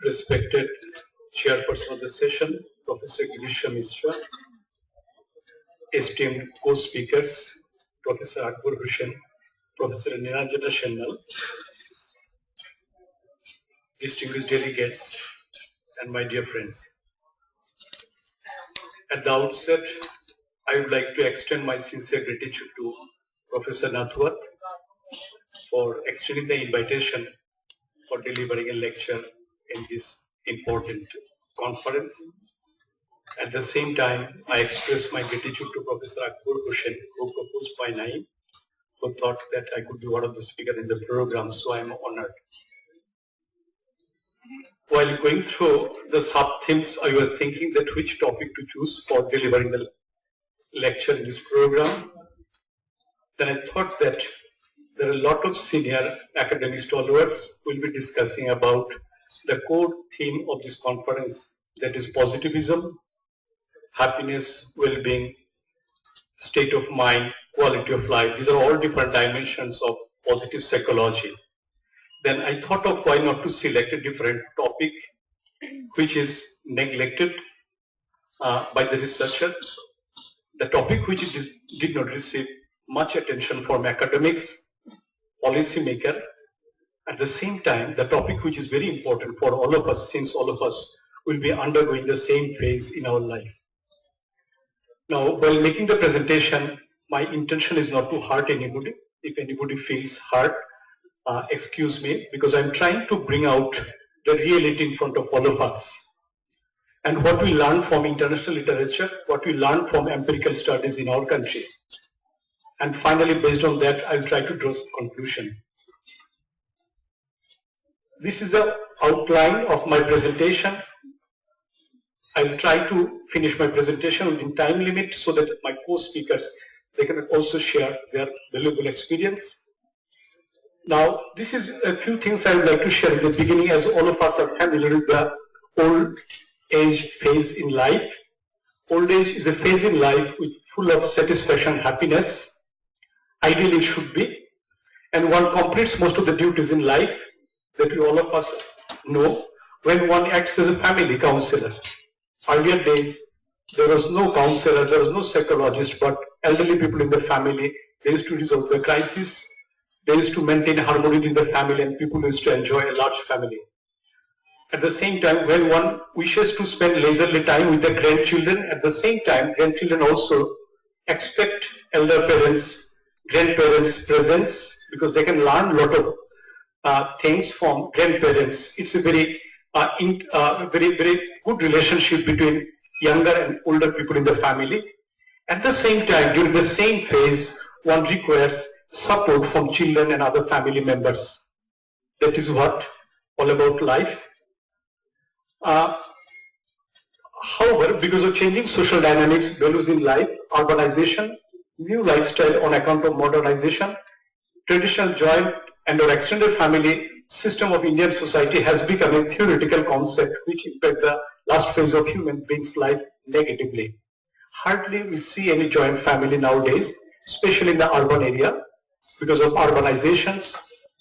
Respected Chairperson of the session, Professor Girisha Mishra, esteemed co-speakers, Professor Akbar Hussain, Professor Niranjana Sennal, distinguished delegates, and my dear friends. At the outset, I would like to extend my sincere gratitude to Professor Nathwat for extending the invitation for delivering a lecture in this important conference. At the same time, I express my gratitude to Professor Akbar Hussain, who proposed my name, who thought that I could be one of the speakers in the program, so I am honored. While going through the sub-themes, I was thinking that which topic to choose for delivering the lecture in this program. Then I thought that there are a lot of senior academic stalwarts who will be discussing about the core theme of this conference, that is positivism, happiness, well-being, state of mind, quality of life. These are all different dimensions of positive psychology. Then I thought of why not to select a different topic which is neglected by the researcher, the topic which did not receive much attention from academics, policymaker. At the same time, the topic which is very important for all of us, since all of us will be undergoing the same phase in our life. Now, while making the presentation, my intention is not to hurt anybody. If anybody feels hurt, excuse me, because I'm trying to bring out the reality in front of all of us. And what we learn from international literature, what we learn from empirical studies in our country. And finally, based on that, I'll try to draw some conclusion. This is the outline of my presentation. I'll try to finish my presentation within time limit so that my co-speakers, they can also share their valuable experience. Now, this is a few things I would like to share in the beginning, as all of us are familiar with the old age phase in life. Old age is a phase in life with full of satisfaction and happiness. Ideally, it should be. And one completes most of the duties in life that we all of us know when one acts as a family counselor. Earlier days, there was no counselor, there was no psychologist, but elderly people in the family, they used to resolve the crisis. They used to maintain harmony in the family, and people used to enjoy a large family. At the same time, when one wishes to spend leisurely time with the grandchildren, at the same time, grandchildren also expect elder parents, grandparents' presence, because they can learn a lot of things from grandparents. It's a very good relationship between younger and older people in the family. At the same time, during the same phase, one requires support from children and other family members. That is what all about life. However, because of changing social dynamics, values in life, urbanization, new lifestyle on account of modernization, traditional joint and or extended family system of Indian society has become a theoretical concept which impacts the last phase of human beings' life negatively. Hardly we see any joint family nowadays, especially in the urban area, because of urbanizations,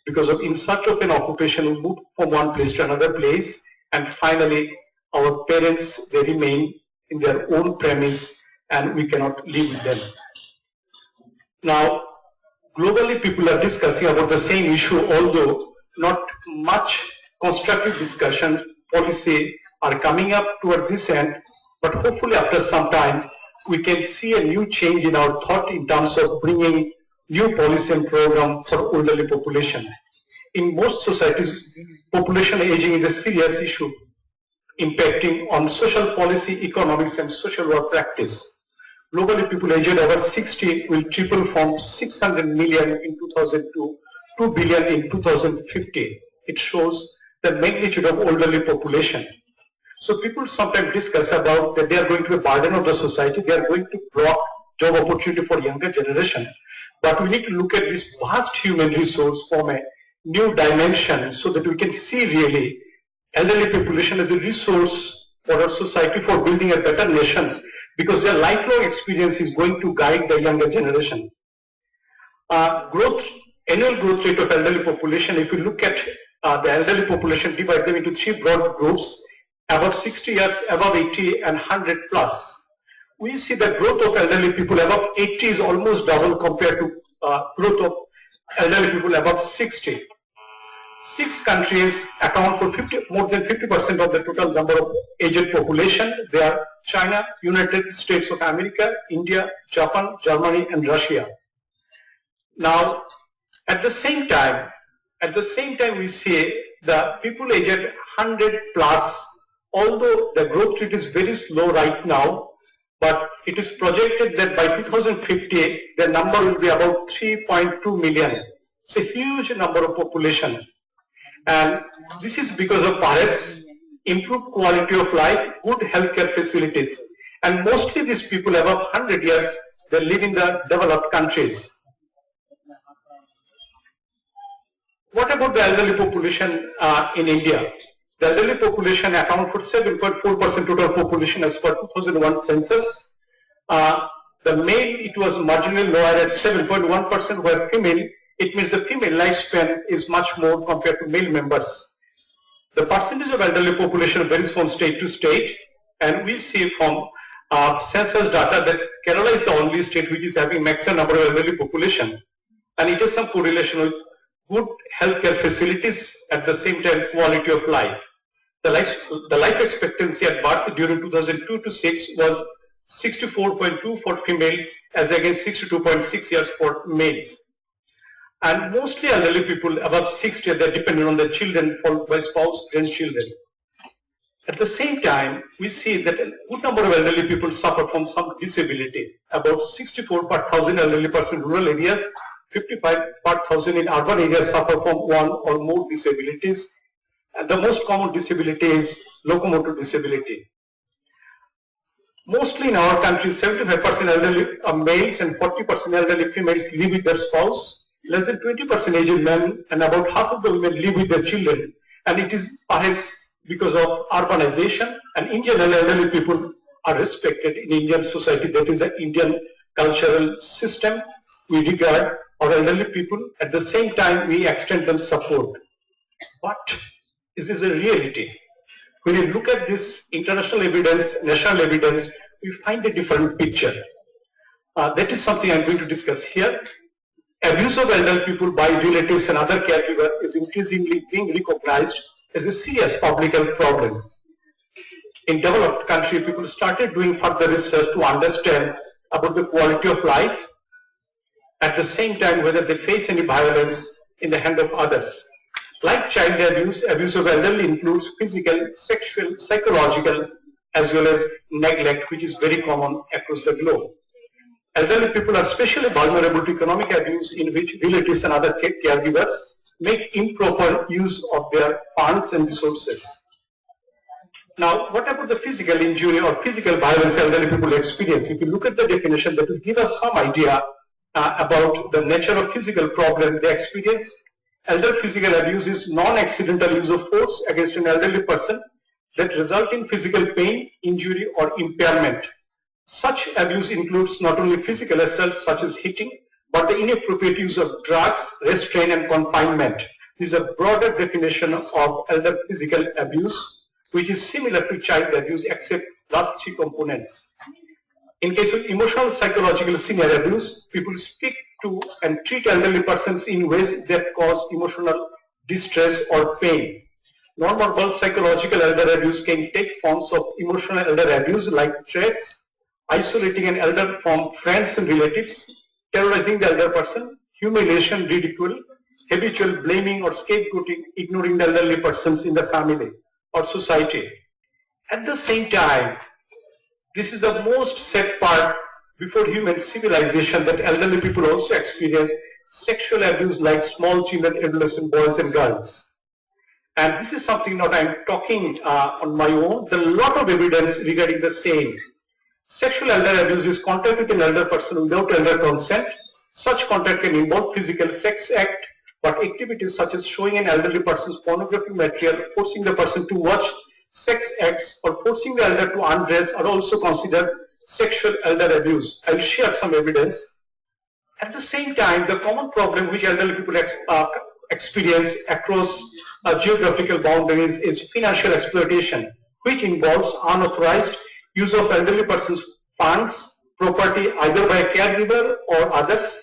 because of in search of an occupation, we move from one place to another place, and finally our parents, they remain in their own premise and we cannot live with them. Now, globally people are discussing about the same issue, although not much constructive discussion, policy are coming up towards this end, but hopefully after some time we can see a new change in our thought in terms of bringing new policy and program for elderly population. In most societies, population aging is a serious issue impacting on social policy, economics and social work practice. Globally, people aged over 60 will triple from 600 million in 2000 to 2 billion in 2050. It shows the magnitude of elderly population. So people sometimes discuss about that they are going to be a burden of the society, they are going to block job opportunity for younger generation. But we need to look at this vast human resource from a new dimension so that we can see really elderly population as a resource for our society for building a better nation, because their lifelong experience is going to guide the younger generation. Annual growth rate of elderly population, if you look at the elderly population, divide them into three broad groups: above 60 years, above 80, and 100 plus. We see the growth of elderly people above 80 is almost double compared to growth of elderly people above 60. 6 countries account for more than 50% of the total number of aged population. They are China, United States of America, India, Japan, Germany, and Russia. Now, at the same time, we see the people aged 100 plus, although the growth rate is very slow right now, but it is projected that by 2050, the number will be about 3.2 million. It's a huge number of population. And this is because of perhaps improved quality of life, good healthcare facilities. And mostly these people above 100 years, they live in the developed countries. What about the elderly population in India? The elderly population accounts for 7.4% total population as per 2001 census. The male, it was marginally lower at 7.1%, where female, it means the female lifespan is much more compared to male members. The percentage of elderly population varies from state to state, and we see from census data that Kerala is the only state which is having maximum number of elderly population, and it has some correlation with good healthcare facilities, at the same time quality of life. The life expectancy at birth during 2002 to 6 was 64.2 for females as against 62.6 years for males. And mostly elderly people above 60, they are dependent on their children, followed by spouse, grandchildren. At the same time, we see that a good number of elderly people suffer from some disability. About 64 per thousand elderly person in rural areas, 55 per thousand in urban areas suffer from one or more disabilities. And the most common disability is locomotor disability. Mostly in our country, 75% elderly males and 40% elderly females live with their spouse. Less than 20% aged men and about half of the women live with their children. And it is perhaps because of urbanization, and in general elderly people are respected in Indian society. That is an Indian cultural system. We regard our elderly people. At the same time, we extend them support. But this is a reality. When you look at this international evidence, national evidence, we find a different picture. That is something I'm going to discuss here. Abuse of elderly people by relatives and other caregivers is increasingly being recognized as a serious public health problem. In developed countries, people started doing further research to understand about the quality of life, at the same time whether they face any violence in the hand of others. Like child abuse, abuse of elderly includes physical, sexual, psychological, as well as neglect, which is very common across the globe. Elderly people are especially vulnerable to economic abuse, in which relatives and other caregivers make improper use of their funds and resources. Now, what about the physical injury or physical violence elderly people experience? If you look at the definition, that will give us some idea about the nature of physical problem they experience. Elder physical abuse is non-accidental use of force against an elderly person that result in physical pain, injury, or impairment. Such abuse includes not only physical assault such as hitting, but the inappropriate use of drugs, restraint, and confinement. This is a broader definition of elder physical abuse, which is similar to child abuse except last 3 components. In case of emotional psychological senior abuse, people speak to and treat elderly persons in ways that cause emotional distress or pain. Non-verbal psychological elder abuse can take forms of emotional elder abuse like threats, isolating an elder from friends and relatives, terrorizing the elder person, humiliation, ridicule, habitual blaming or scapegoating, ignoring the elderly persons in the family or society. At the same time, this is the most sad part before human civilization, that elderly people also experience sexual abuse like small children, adolescent boys and girls. And this is something that I'm talking on my own. There are a lot of evidence regarding the same. Sexual elder abuse is contact with an elder person without elder consent. Such contact can involve physical sex act, but activities such as showing an elderly person's pornographic material, forcing the person to watch sex acts, or forcing the elder to undress are also considered sexual elder abuse. I will share some evidence. At the same time, the common problem which elderly people experience across geographical boundaries is financial exploitation, which involves unauthorized use of elderly persons' funds, property either by a caregiver or others,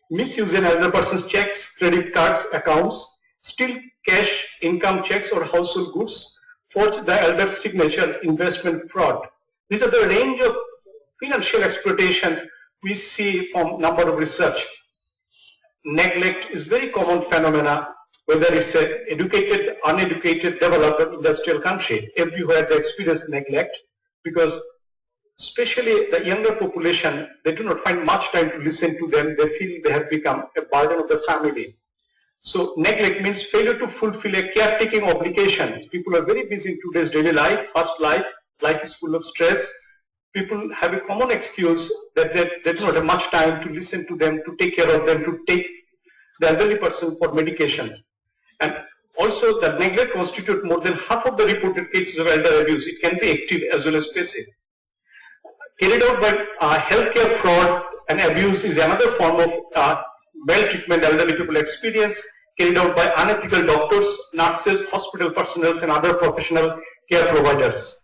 misuse an elder person's checks, credit cards, accounts, steal cash, income checks or household goods, forge the elder's signature, investment fraud. These are the range of financial exploitation we see from number of research. Neglect is very common phenomena, whether it's an educated, uneducated, developed or industrial country. Everywhere they experience neglect, because especially the younger population, they do not find much time to listen to them. They feel they have become a burden of the family. So neglect means failure to fulfill a caretaking obligation. People are very busy in today's daily life, fast life. Life is full of stress. People have a common excuse that they do not have much time to listen to them, to take care of them, to take the elderly person for medication. And also the neglect constitutes more than half of the reported cases of elder abuse. It can be active as well as passive. Carried out by healthcare fraud and abuse is another form of maltreatment elderly people experience, carried out by unethical doctors, nurses, hospital personnel and other professional care providers.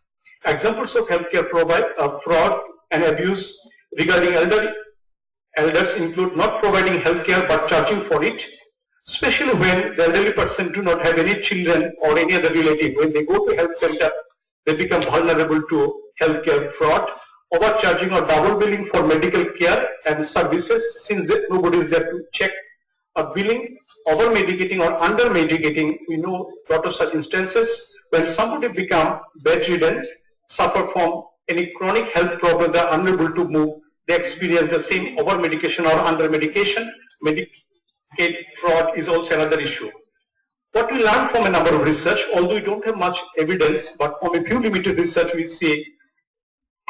Examples of healthcare fraud and abuse regarding elders include not providing healthcare but charging for it, especially when the elderly person do not have any children or any other relative. When they go to health center, they become vulnerable to healthcare fraud, overcharging or double billing for medical care and services since nobody is there to check billing, over medicating or under medicating. We know a lot of such instances when somebody become bedridden, suffer from any chronic health problem, they are unable to move, they experience the same over medication or under medication. Medicaid fraud is also another issue. What we learn from a number of research, although we don't have much evidence, but from a few limited research we see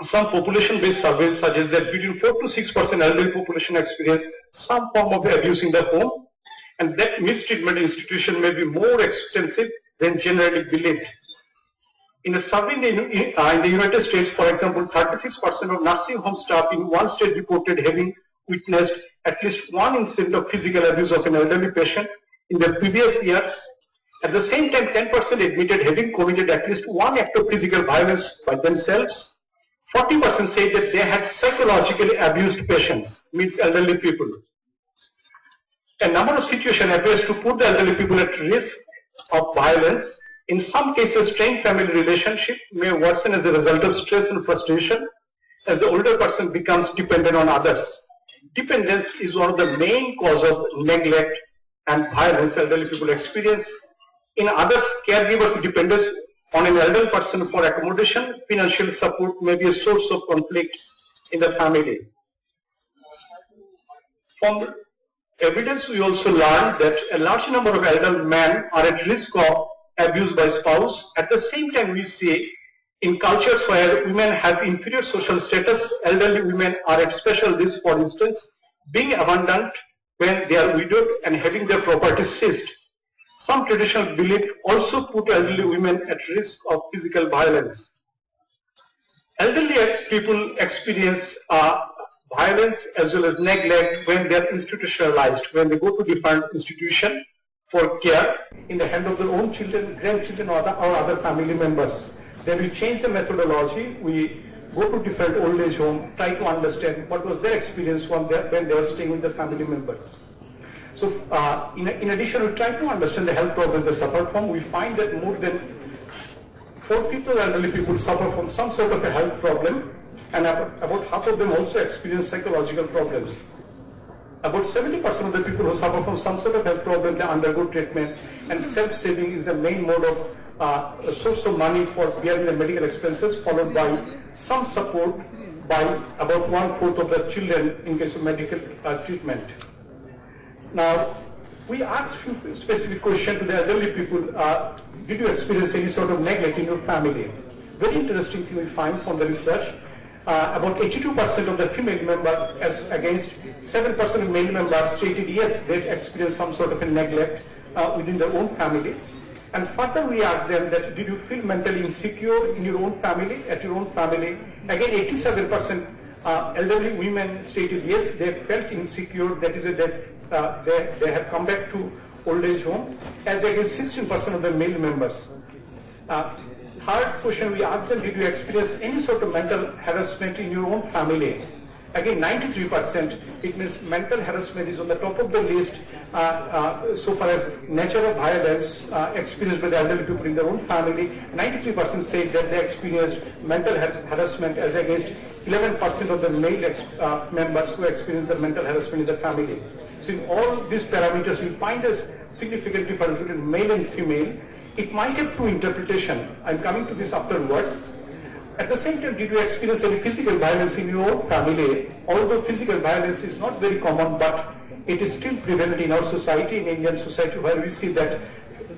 some population-based surveys suggest that between 4 to 6% elderly population experience some form of abuse in the home, and that mistreatment institution may be more extensive than generally believed. In a survey in the United States, for example, 36% of nursing home staff in one state reported having witnessed at least one incident of physical abuse of an elderly patient in the previous year. At the same time, 10% admitted having committed at least one act of physical violence by themselves. 40% say that they had psychologically abused patients, means elderly people. A number of situations appears to put the elderly people at risk of violence. In some cases, strained family relationship may worsen as a result of stress and frustration as the older person becomes dependent on others. Dependence is one of the main cause of neglect and violence elderly people experience. In others, caregivers' dependence on an elderly person for accommodation, financial support may be a source of conflict in the family. From evidence, we also learned that a large number of elderly men are at risk of abuse by spouse. At the same time, we see in cultures where women have inferior social status, elderly women are at special risk, for instance, being abandoned when they are widowed and having their property seized. Some traditional beliefs also put elderly women at risk of physical violence. Elderly people experience violence as well as neglect when they are institutionalized, when they go to different institutions for care in the hand of their own children, grandchildren or other family members. Then we change the methodology, we go to different old age home, try to understand what was their experience when they were staying with the family members. So in addition, we try to understand the health problems they suffer from. We find that more than 4/5 of elderly people suffer from some sort of a health problem, and about half of them also experience psychological problems. About 70% of the people who suffer from some sort of health problem, they undergo treatment, and self-saving is the main mode of a source of money for bearing the medical expenses, followed by some support by about 1/4 of the children in case of medical treatment. Now, we asked few specific questions to the elderly people. Did you experience any sort of neglect in your family? Very interesting thing we find from the research. About 82% of the female members, as against 7% of male members, stated yes, they experienced some sort of a neglect within their own family. And further, we asked them that did you feel mentally insecure in your own family, at your own family? Again, 87% elderly women stated yes, they felt insecure. That is, they have come back to old age home, as against 16% of the male members. Third question we asked them, did you experience any sort of mental harassment in your own family? Again, 93%, it means mental harassment is on the top of the list so far as nature of violence experienced by the elderly people in their own family. 93% said that they experienced mental harassment, as against 11% of the male members who experienced the mental harassment in the family. So in all these parameters, we find a significant difference between male and female. It might have two interpretations. I'm coming to this afterwards. At the same time, did you experience any physical violence in your own family? Although physical violence is not very common, but it is still prevalent in our society, in Indian society, where we see that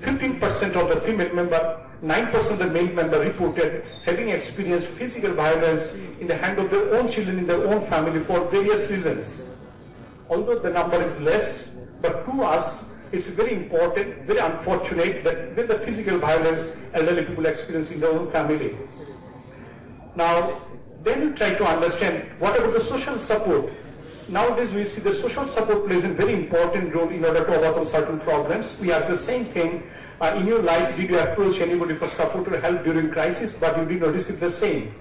15% of the female member, 9% of the male member reported having experienced physical violence in the hand of their own children in their own family for various reasons. Although the number is less, but to us, it's very important, very unfortunate that with the physical violence elderly people experience in their own family. Now, then we try to understand what about the social support. Nowadays we see the social support plays a very important role in order to overcome certain problems. We have the same thing. In your life, did you approach anybody for support or help during crisis, but you did not receive the same?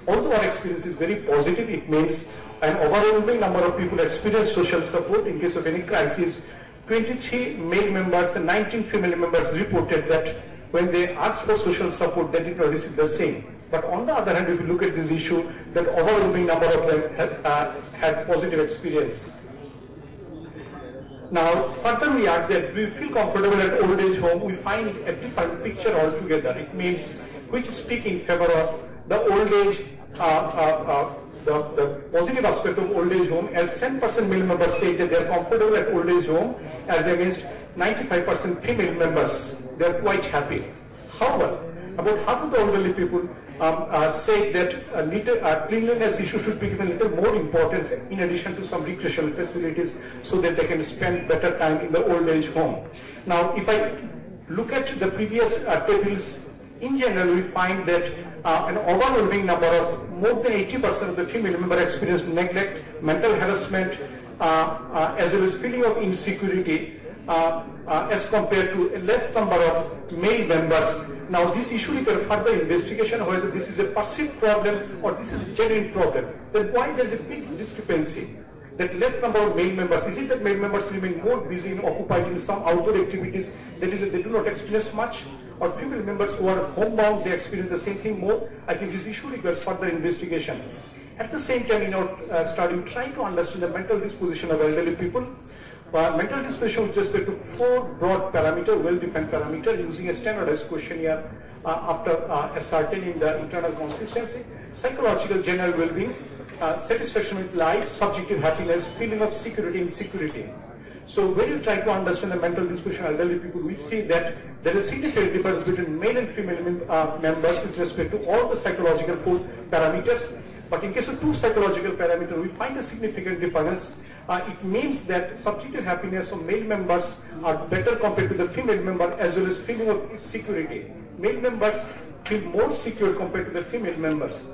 Although our experience is very positive, it means an overwhelming number of people experience social support in case of any crisis. 23 male members and 19 female members reported that when they asked for social support, they did not receive the same. But on the other hand, if you look at this issue, that overwhelming number of them had positive experience. Now, further we ask that we feel comfortable at old age home, we find a different picture altogether. It means which speak in favor of the old age, the positive aspect of old age home, as 10% male members say that they are comfortable at old age home, as against 95% female members, they are quite happy. However, about half of the elderly people say that cleanliness issue should be given a little more importance in addition to some recreational facilities so that they can spend better time in the old age home. Now, if I look at the previous tables, in general, we find that an overwhelming number of more than 80% of the female members experienced neglect, mental harassment, as well as feeling of insecurity, as compared to a less number of male members. Now, this issue requires further investigation whether this is a perceived problem or this is a genuine problem. Then why there is a big discrepancy? That less number of male members, is it that male members remain more busy and occupied in some outdoor activities, that is, they do not experience much? Or female members who are homebound, they experience the same thing more? I think this issue requires further investigation. At the same time, in our study, we try to understand the mental disposition of elderly people. Mental disposition with respect to 4 broad parameters, well-defined parameters, using a standardized questionnaire after ascertaining the internal consistency. Psychological general well-being, satisfaction with life, subjective happiness, feeling of security, insecurity. So when you try to understand the mental disposition of elderly people, we see that there is a significant difference between male and female members with respect to all the psychological 4 parameters. But in case of 2 psychological parameters, we find a significant difference. It means that subjective happiness of male members are better compared to the female member, as well as feeling of security. Male members feel more secure compared to the female members.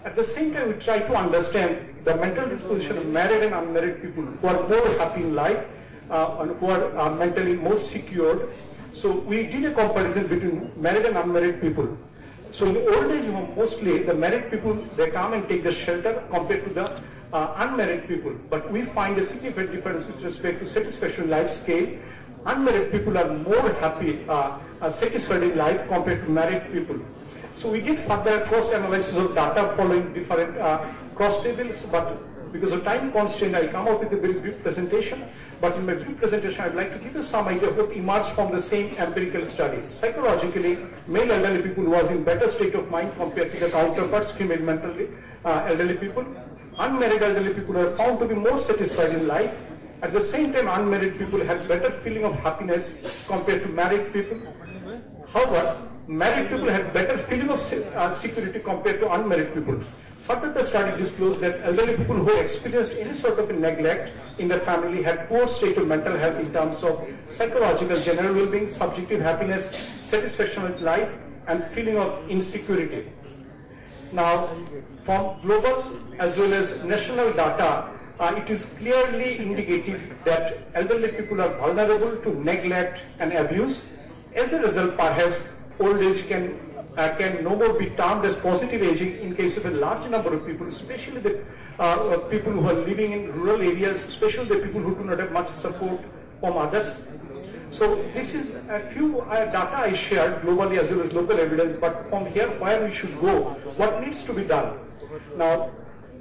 At the same time, we try to understand the mental disposition of married and unmarried people who are more happy in life and who are mentally more secured. So we did a comparison between married and unmarried people. So in the old age home, mostly the married people, they come and take the shelter compared to the unmarried people. But we find a significant difference with respect to satisfaction life scale. Unmarried people are more happy, satisfied in life compared to married people. So we did further cross analysis of data following different cross tables, but because of time constraint, I come up with a very brief presentation. But in my brief presentation, I'd like to give you some idea of what emerged from the same empirical study. Psychologically, male elderly people was in better state of mind compared to the counterparts, female mentally elderly people. Unmarried elderly people are found to be more satisfied in life. At the same time, unmarried people have better feeling of happiness compared to married people. However, married people have better feeling of security compared to unmarried people. Further, the study disclosed that elderly people who experienced any sort of neglect in the family had poor state of mental health in terms of psychological general well-being, subjective happiness, satisfaction with life, and feeling of insecurity. Now, from global as well as national data, it is clearly indicative that elderly people are vulnerable to neglect and abuse. As a result, perhaps old age can no more be termed as positive aging in case of a large number of people, especially the people who are living in rural areas, especially the people who do not have much support from others. So this is a few data I shared globally as well as local evidence, but from here where we should go, what needs to be done. Now,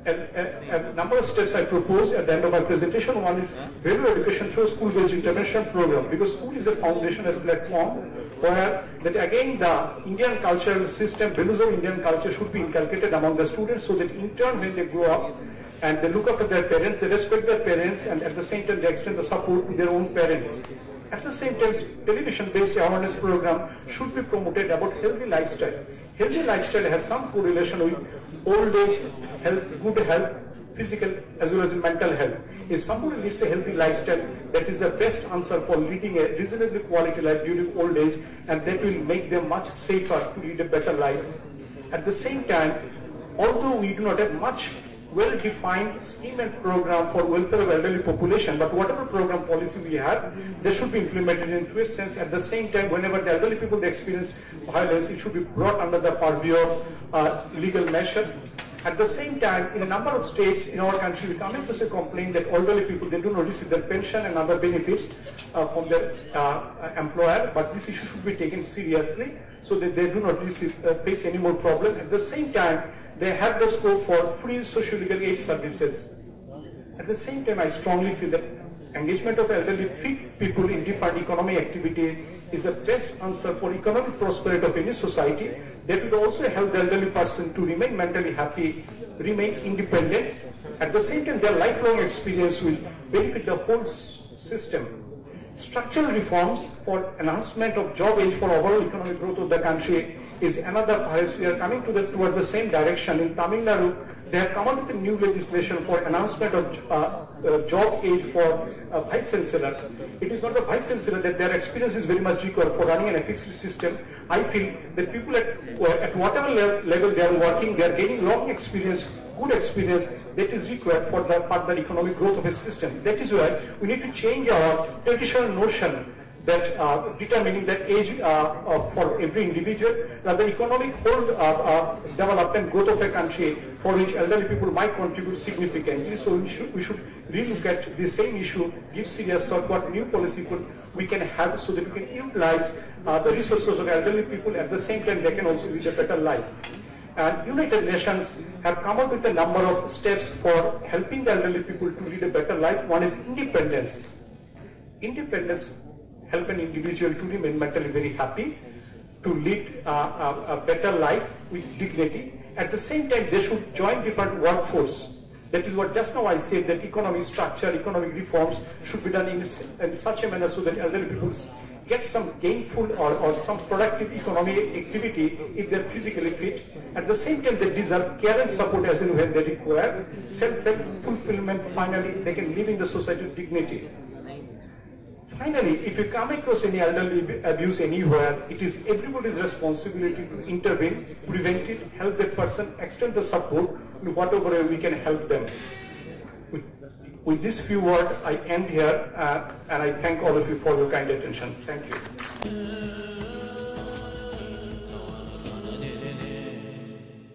a number of steps I propose at the end of my presentation. One is value education through school-based intervention program, because school is a foundation and platform where that again the Indian cultural system, values of Indian culture should be inculcated among the students, so that in turn when they grow up and they look after their parents, they respect their parents, and at the same time they extend the support to their own parents. At the same time, television-based awareness program should be promoted about healthy lifestyle. Healthy lifestyle has some correlation with old age, health, good health, physical as well as mental health. If somebody leads a healthy lifestyle, that is the best answer for leading a reasonably quality life during old age, and that will make them much safer to lead a better life. At the same time, although we do not have much well-defined scheme and program for welfare of elderly population, but whatever program policy we have, they should be implemented in true sense. At the same time, whenever the elderly people experience violence, it should be brought under the purview of legal measure. At the same time, in a number of states in our country, we come across a complaint that elderly people, they do not receive their pension and other benefits from their employer, but this issue should be taken seriously so that they do not face any more problem. At the same time, they have the scope for free socio-legal aid services. At the same time, I strongly feel that engagement of elderly fit people in different economic activities is the best answer for economic prosperity of any society. That will also help the elderly person to remain mentally happy, remain independent. At the same time, their lifelong experience will benefit the whole system. Structural reforms for enhancement of job age for overall economic growth of the country is another. We are coming towards the same direction. In Tamil Nadu, they have come up with a new legislation for enhancement of job age for vice chancellor. It is not the vice chancellor that their experience is very much required for running an ethics system. I feel that people at whatever level they are working, they are gaining long experience, good experience that is required for the further economic growth of a system. That is why we need to change our traditional notion that determining that age for every individual, the economic whole development growth of a country for which elderly people might contribute significantly. So we should relook at the same issue, give serious thought what new policy we can have so that we can utilize the resources of elderly people. At the same time, they can also lead a better life. And United Nations have come up with a number of steps for helping the elderly people to lead a better life. One is independence. Independence help an individual to remain mentally very happy, to lead a better life with dignity. At the same time, they should join different workforce. That is what just now I said, that economic structure, economic reforms should be done in such a manner so that elderly people get some gainful or some productive economic activity if they're physically fit. At the same time, they deserve care and support as and when they require. Self-help, fulfillment, finally, they can live in the society with dignity. Finally, if you come across any elderly abuse anywhere, it is everybody's responsibility to intervene, prevent it, help that person, extend the support in whatever way we can help them. With this few words, I end here, and I thank all of you for your kind attention. Thank you.